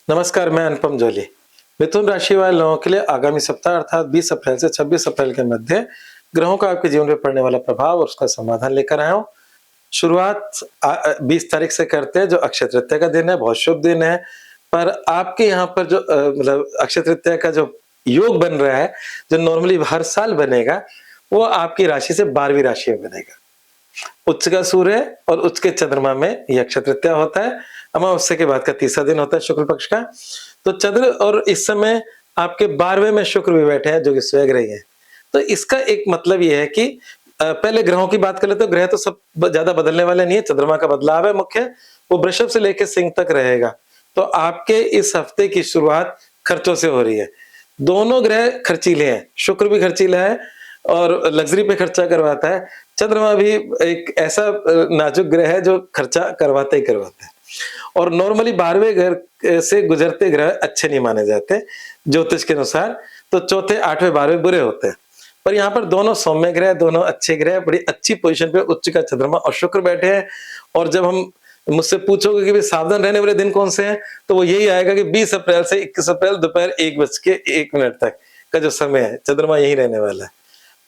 नमस्कार, मैं अनुपम जोली। मिथुन राशि वाले लोगों के लिए आगामी सप्ताह अर्थात 20 अप्रैल से 26 अप्रैल के मध्य ग्रहों का आपके जीवन पे पड़ने वाला प्रभाव और उसका समाधान लेकर आया हूँ। शुरुआत 20 तारीख से करते हैं, जो अक्षय तृतीया का दिन है, बहुत शुभ दिन है। पर आपके यहाँ पर जो मतलब अक्षय तृतीया का जो योग बन रहा है, जो नॉर्मली हर साल बनेगा, वो आपकी राशि से 12वीं राशि में बनेगा। उच्च का सूर्य और उच्च के चंद्रमा में यह अक्षय तृतीया होता है। अमावस्या के बाद का तीसरा दिन होता है शुक्ल पक्ष का। तो चंद्र और इस समय आपके 12वें में शुक्र भी बैठे हैं, जो कि स्वग्रही है। तो इसका एक मतलब ये है कि पहले ग्रहों की बात कर लेते, तो ग्रह तो सब ज्यादा बदलने वाले नहीं है। चंद्रमा का बदलाव है मुख्य, वो वृषभ से लेकर सिंह तक रहेगा। तो आपके इस हफ्ते की शुरुआत खर्चों से हो रही है। दोनों ग्रह खर्चीले हैं, शुक्र भी खर्चीला है और लग्जरी पे खर्चा करवाता है। चंद्रमा भी एक ऐसा नाजुक ग्रह है जो खर्चा करवाता ही करवाता है। और नॉर्मली 12वें घर से गुजरते ग्रह अच्छे नहीं माने जाते ज्योतिष के अनुसार। तो चौथे, 8वें, 12वें बुरे होते हैं। पर यहाँ पर दोनों सौम्य ग्रह, दोनों अच्छे ग्रह, बड़ी अच्छी पोजीशन पे उच्च का चंद्रमा और शुक्र बैठे हैं। और जब हम मुझसे पूछोगे कि भाई सावधान रहने वाले दिन कौन से हैं, तो वो यही आएगा कि 20 अप्रैल से 21 अप्रैल दोपहर 1:01 तक का जो समय है, चंद्रमा यही रहने वाला है।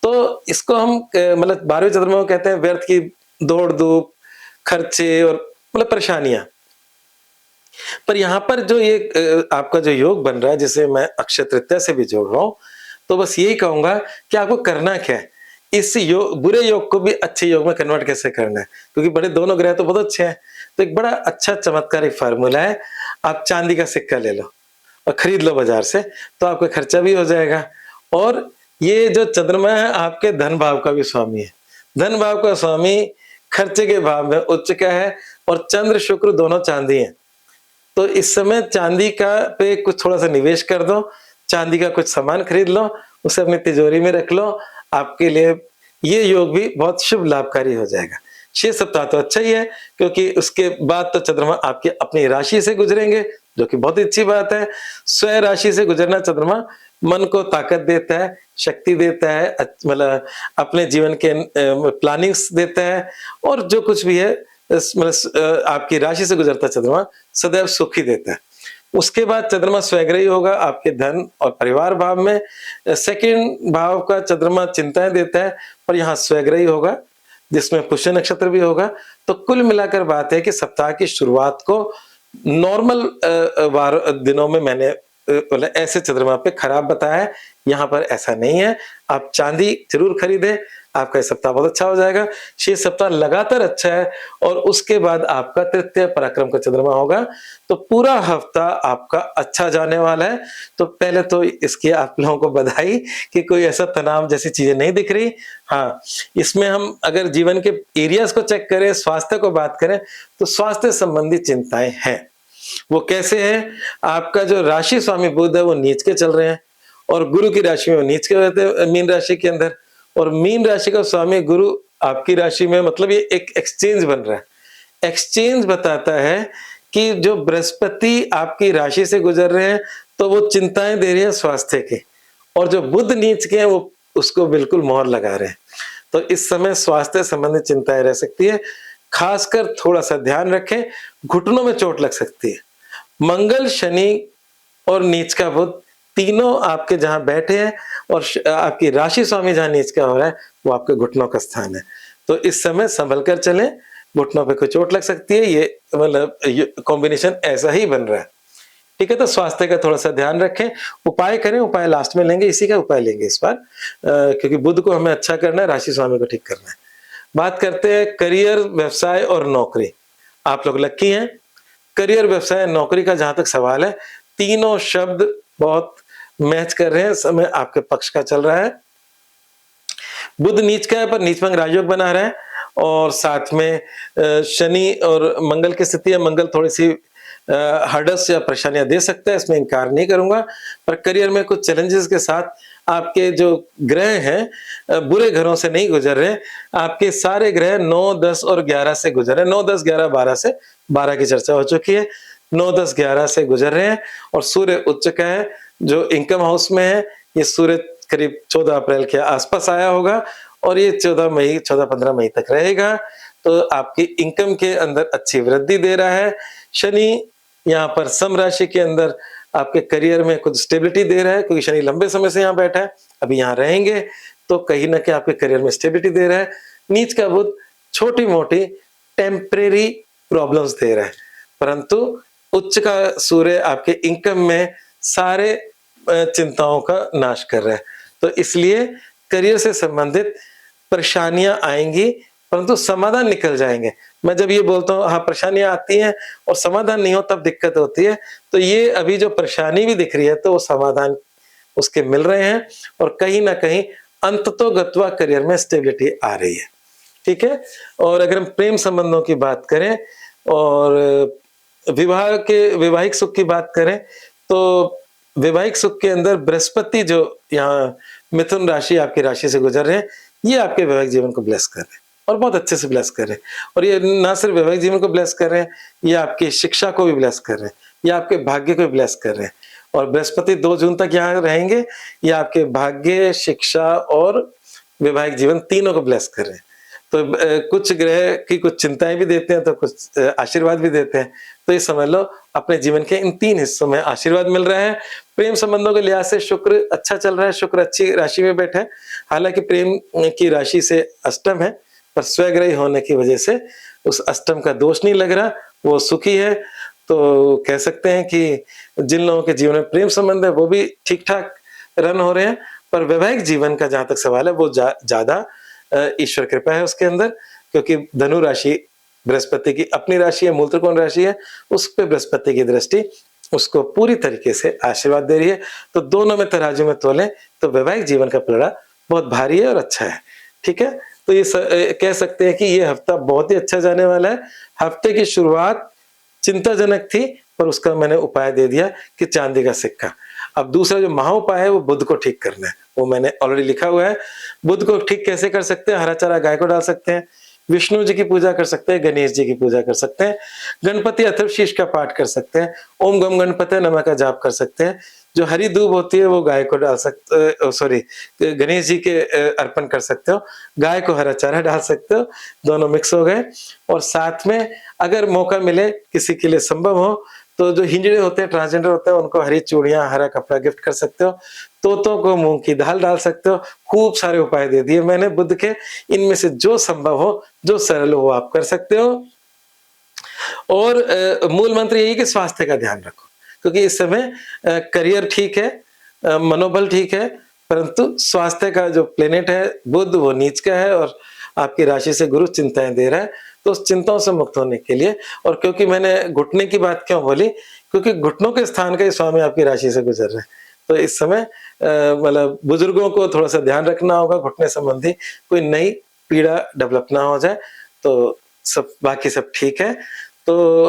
तो इसको हम मतलब 12वें चंद्रमा को कहते हैं व्यर्थ की दौड़ धूप, खर्चे और मतलब परेशानियां। पर यहाँ पर जो ये आपका जो योग बन रहा है, जिसे मैं अक्षय तृतीया से भी जोड़ रहा हूँ, तो बस यही कहूंगा कि आपको करना क्या है, इस योग, बुरे योग को भी अच्छे योग में कन्वर्ट कैसे करना है, क्योंकि बड़े दोनों ग्रह तो बहुत अच्छे हैं। तो एक बड़ा अच्छा चमत्कारिक फार्मूला है, आप चांदी का सिक्का ले लो और खरीद लो बाजार से, तो आपका खर्चा भी हो जाएगा। और ये जो चंद्रमा है आपके धन भाव का भी स्वामी है। धन भाव का स्वामी खर्चे के भाव में उच्च का है, और चंद्र शुक्र दोनों चांदी हैं। तो इस समय चांदी का पे कुछ थोड़ा सा निवेश कर दो, चांदी का कुछ सामान खरीद लो, उसे अपनी तिजोरी में रख लो। आपके लिए ये योग भी बहुत शुभ लाभकारी हो जाएगा। 6 सप्ताह तो अच्छा ही है, क्योंकि उसके बाद तो चंद्रमा आपकी अपनी राशि से गुजरेंगे, जो कि बहुत ही अच्छी बात है। स्वयं राशि से गुजरना चंद्रमा मन को ताकत देता है, शक्ति देता है, मतलब अपने जीवन के प्लानिंग्स देता है। और जो कुछ भी है मतलब आपकी राशि से गुजरता चंद्रमा सदैव सुख ही देता है। उसके बाद चंद्रमा स्वग्रही होगा आपके धन और परिवार भाव में। सेकंड भाव का चंद्रमा चिंताएं देता है, पर यहाँ स्वग्रही होगा, जिसमें पुष्य नक्षत्र भी होगा। तो कुल मिलाकर बात है कि सप्ताह की शुरुआत को नॉर्मल वार दिनों में मैंने मतलब ऐसे चंद्रमा पे खराब बताया है। यहाँ पर ऐसा नहीं है। आप चांदी जरूर खरीदें, आपका सप्ताह बहुत अच्छा हो जाएगा। 6 सप्ताह लगातार अच्छा है, और उसके बाद आपका तृतीय पराक्रम का चंद्रमा होगा। तो पूरा हफ्ता आपका अच्छा जाने वाला है। तो पहले तो इसकी आप लोगों को बधाई कि कोई ऐसा तनाव जैसी चीजें नहीं दिख रही। हाँ, इसमें हम अगर जीवन के एरियाज को चेक करें, स्वास्थ्य को बात करें, तो स्वास्थ्य संबंधी चिंताएं हैं। वो कैसे है, आपका जो राशि स्वामी बुध है वो नीच के चल रहे हैं, और गुरु की राशि में वो नीच के रहते हैं मीन राशि के अंदर। और मीन राशि का स्वामी गुरु आपकी राशि में, मतलब ये एक एक्सचेंज बन रहा है। एक्सचेंज बताता है कि जो बृहस्पति आपकी राशि से गुजर रहे हैं, तो वो चिंताएं दे रही है स्वास्थ्य की, और जो बुध नीच के हैं वो उसको बिल्कुल मोहर लगा रहे हैं। तो इस समय स्वास्थ्य संबंधित चिंताएं रह सकती है। खासकर थोड़ा सा ध्यान रखें, घुटनों में चोट लग सकती है। मंगल, शनि और नीच का बुध तीनों आपके जहां बैठे हैं, और आपकी राशि स्वामी जहां नीच का हो रहा है, वो आपके घुटनों का स्थान है। तो इस समय संभल कर चलें, घुटनों पे कोई चोट लग सकती है। ये मतलब कॉम्बिनेशन ऐसा ही बन रहा है। ठीक है, तो स्वास्थ्य का थोड़ा सा ध्यान रखें। उपाय करें, उपाय लास्ट में लेंगे, इसी का उपाय लेंगे इस बार, क्योंकि बुध को हमें अच्छा करना है, राशि स्वामी को ठीक करना है। बात करते हैं करियर, व्यवसाय और नौकरी। आप लोग लकी हैं। करियर, व्यवसाय, नौकरी का जहां तक सवाल है, तीनों शब्द बहुत मैच कर रहे हैं। समय आपके पक्ष का चल रहा है। बुध नीच का है, पर नीचभंग राजयोग बना रहा है, और साथ में शनि और मंगल की स्थिति है। मंगल थोड़ी सी हर्डस या परेशानियां दे सकता है, इसमें इनकार नहीं करूंगा। पर करियर में कुछ चैलेंजेस के साथ आपके जो ग्रह हैं बुरे घरों से नहीं गुजर रहे। आपके सारे ग्रह 9, 10 और 11 से गुजर रहे हैं। 9, 10, 11, 12 से, 12 की चर्चा हो चुकी है। 9, 10, 11 से गुजर रहे हैं, और सूर्य उच्च का है जो इनकम हाउस में है। ये सूर्य करीब 14 अप्रैल के आसपास आया होगा, और ये 14-15 मई तक रहेगा। तो आपकी इनकम के अंदर अच्छी वृद्धि दे रहा है। शनि यहाँ पर सम राशि के अंदर आपके करियर में कुछ स्टेबिलिटी दे रहा है, क्योंकि शनि लंबे समय से यहाँ बैठा है, अभी यहाँ रहेंगे तो कहीं न कहीं आपके करियर में स्टेबिलिटी दे रहा है। नीच का बुध छोटी-मोटी टेम्परेरी प्रॉब्लम्स दे रहा है, परंतु उच्च का सूर्य आपके इनकम में सारे चिंताओं का नाश कर रहा है। तो इसलिए करियर से संबंधित परेशानियाँ आएँगी, परंतु समाधान निकल जाएँगे। मैं जब ये बोलता हूँ हाँ, परेशानियाँ आती हैं और समाधान नहीं हो तब दिक्कत होती है, तो ये अभी जो परेशानी भी दिख रही है तो वो समाधान उसके मिल रहे हैं और कहीं न कहीं अंततोगत्वा करियर में स्टेबिलिटी आ रही है। ठीक है? और अगर हम प्रेम संबंधों की बात करें और वैवाहिक सुख की बात करें, तो वैवाहिक सुख के अंदर बृहस्पति जो यहाँ मिथुन राशि आपकी राशि से गुजर रहे हैं, ये आपके वैवाहिक जीवन को ब्लेस कर रहे हैं और बहुत अच्छे से ब्लेस कर रहे हैं। और ये ना सिर्फ वैवाहिक जीवन को ब्लेस कर रहे हैं, ये आपकी शिक्षा को भी ब्लेस कर रहे हैं, ये आपके भाग्य को भी ब्लेस कर रहे हैं। और बृहस्पति 2 जून तक यहाँ रहेंगे, ये आपके भाग्य, शिक्षा और वैवाहिक जीवन तीनों को ब्लेस कर रहे हैं। तो कुछ ग्रह की कुछ चिंताएं भी देते हैं तो कुछ आशीर्वाद भी देते हैं। तो ये समझ लो अपने जीवन के इन 3 हिस्सों में आशीर्वाद मिल रहा है। प्रेम संबंधों के लिहाज से शुक्र अच्छा चल रहा है, शुक्र अच्छी राशि में बैठा है। हालांकि प्रेम की राशि से अष्टम है, पर स्वग्रही होने की वजह से उस अष्टम का दोष नहीं लग रहा, वो सुखी है। तो कह सकते हैं कि जिन लोगों के जीवन में प्रेम संबंध है वो भी ठीक ठाक रन हो रहे हैं, पर वैवाहिक जीवन का जहां तक सवाल है वो ज्यादा ईश्वर कृपा है उसके अंदर, क्योंकि धनु राशि बृहस्पति की अपनी राशि है, मूल त्रिकोण राशि है, उस पे बृहस्पति की दृष्टि उसको पूरी तरीके से आशीर्वाद दे रही है। तो दोनों में तराजू में तोले तो वैवाहिक जीवन का पलड़ा बहुत भारी है और अच्छा है। ठीक है? तो ये कह सकते हैं कि ये हफ्ता बहुत ही अच्छा जाने वाला है। हफ्ते की शुरुआत चिंताजनक थी, पर उसका मैंने उपाय दे दिया कि चांदी का सिक्का। अब दूसरा जो महा उपाय है वो बुध को ठीक करना है, वो मैंने ऑलरेडी लिखा हुआ है। बुध को ठीक कैसे कर सकते हैं? हरा चारा गाय को डाल सकते हैं, विष्णु जी की पूजा कर सकते हैं, गणेश जी की पूजा कर सकते हैं, गणपति अथर्वशीष का पाठ कर सकते हैं, ओम गम गणपति नमः का जाप कर सकते हैं। जो हरी दूब होती है वो गाय को डाल सकते, सॉरी गणेश जी के अर्पण कर सकते हो, गाय को हरा चारा डाल सकते हो, दोनों मिक्स हो गए। और साथ में अगर मौका मिले, किसी के लिए संभव हो, तो जो हिंजड़े होते हैं, ट्रांसजेंडर होते हैं, उनको हरी चूड़ियां, हरा कपड़ा गिफ्ट कर सकते हो, तोतों को मूंग की दाल डाल सकते हो। खूब सारे उपाय दे दिए मैंने बुध के, इनमें से जो संभव हो, जो सरल हो, वो आप कर सकते हो। और मूल मंत्र यही कि स्वास्थ्य का ध्यान रखो, क्योंकि इस समय करियर ठीक है, मनोबल ठीक है, परंतु स्वास्थ्य का जो प्लेनेट है बुध वो नीच का है और आपकी राशि से गुरु चिंताएं दे रहा है। तो उस चिंताओं से मुक्त होने के लिए, और क्योंकि मैंने घुटने की बात क्यों बोली, क्योंकि घुटनों के स्थान का स्वामी आपकी राशि से गुजर रहे हैं, तो इस समय मतलब बुजुर्गों को थोड़ा सा ध्यान रखना होगा, घुटने संबंधी कोई नई पीड़ा डेवलप ना हो जाए। तो सब बाकी सब ठीक है। तो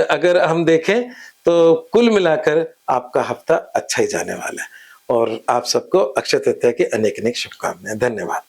अगर हम देखें तो कुल मिलाकर आपका हफ्ता अच्छा ही जाने वाला है और आप सबको अक्षय तृतीया की अनेक अनेक शुभकामनाएं। धन्यवाद।